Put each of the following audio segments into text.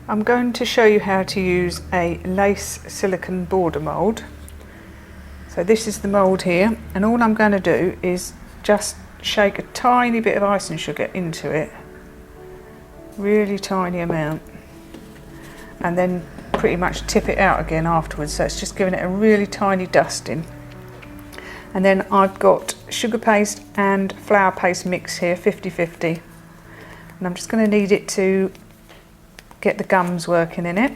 I'm going to show you how to use a lace silicone border mould. So this is the mould here, and all I'm going to do is just shake a tiny bit of icing sugar into it, really tiny amount, and then pretty much tip it out again afterwards, so it's just giving it a really tiny dusting. And then I've got sugar paste and flour paste mix here, 50-50, and I'm just going to knead it to get the gums working in it.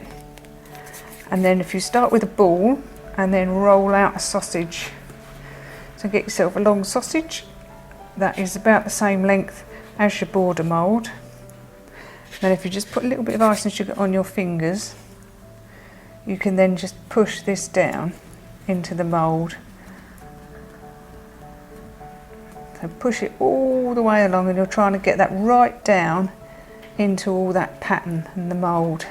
And then if you start with a ball and then roll out a sausage, so get yourself a long sausage that is about the same length as your border mould. Then if you just put a little bit of icing sugar on your fingers, you can then just push this down into the mould. So push it all the way along, and you're trying to get that right down into all that pattern and the mould.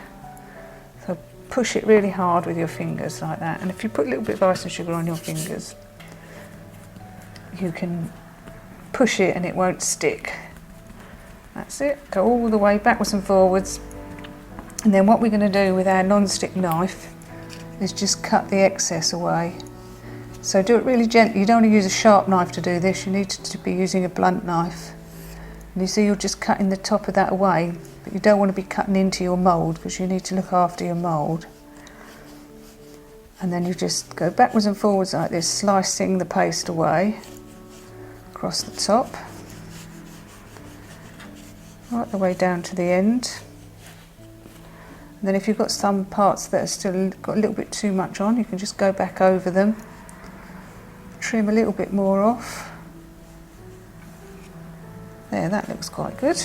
So push it really hard with your fingers like that, and if you put a little bit of icing sugar on your fingers, you can push it and it won't stick. That's it. Go all the way backwards and forwards, and then what we're going to do with our non-stick knife is just cut the excess away. So do it really gently. You don't want to use a sharp knife to do this, you need to be using a blunt knife. And you see you're just cutting the top of that away, but you don't want to be cutting into your mould because you need to look after your mould. And then you just go backwards and forwards like this, slicing the paste away across the top, right the way down to the end. And then if you've got some parts that are still got a little bit too much on, you can just go back over them, trim a little bit more off. There, that looks quite good.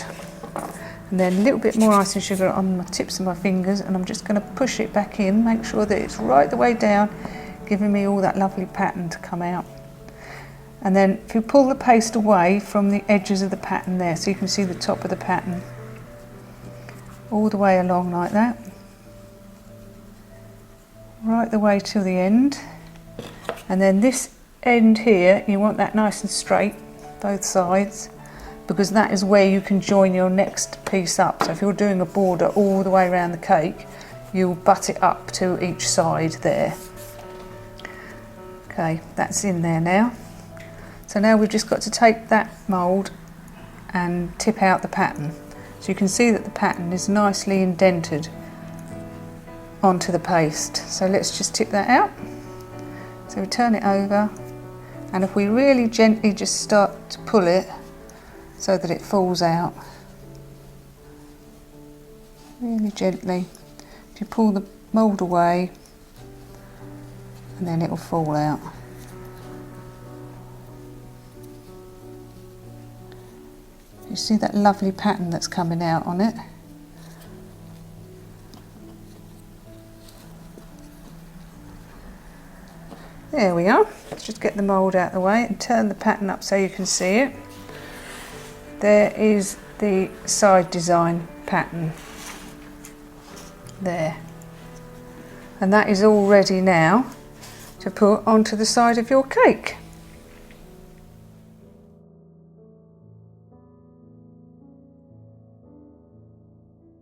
And then a little bit more icing sugar on my tips of my fingers, and I'm just going to push it back in, make sure that it's right the way down, giving me all that lovely pattern to come out. And then if you pull the paste away from the edges of the pattern there, so you can see the top of the pattern, all the way along like that, right the way to the end. And then this end here, you want that nice and straight, both sides, because that is where you can join your next piece up. So if you're doing a border all the way around the cake, you'll butt it up to each side there. Okay, that's in there now. So now we've just got to take that mould and tip out the pattern. So you can see that the pattern is nicely indented onto the paste. So let's just tip that out. So we turn it over, and if we really gently just start to pull it so that it falls out, really gently, if you pull the mould away, and then it will fall out. You see that lovely pattern that's coming out on it. There we are. Let's just get the mould out of the way and turn the pattern up so you can see it. There is the side design pattern there. And that is all ready now to put onto the side of your cake.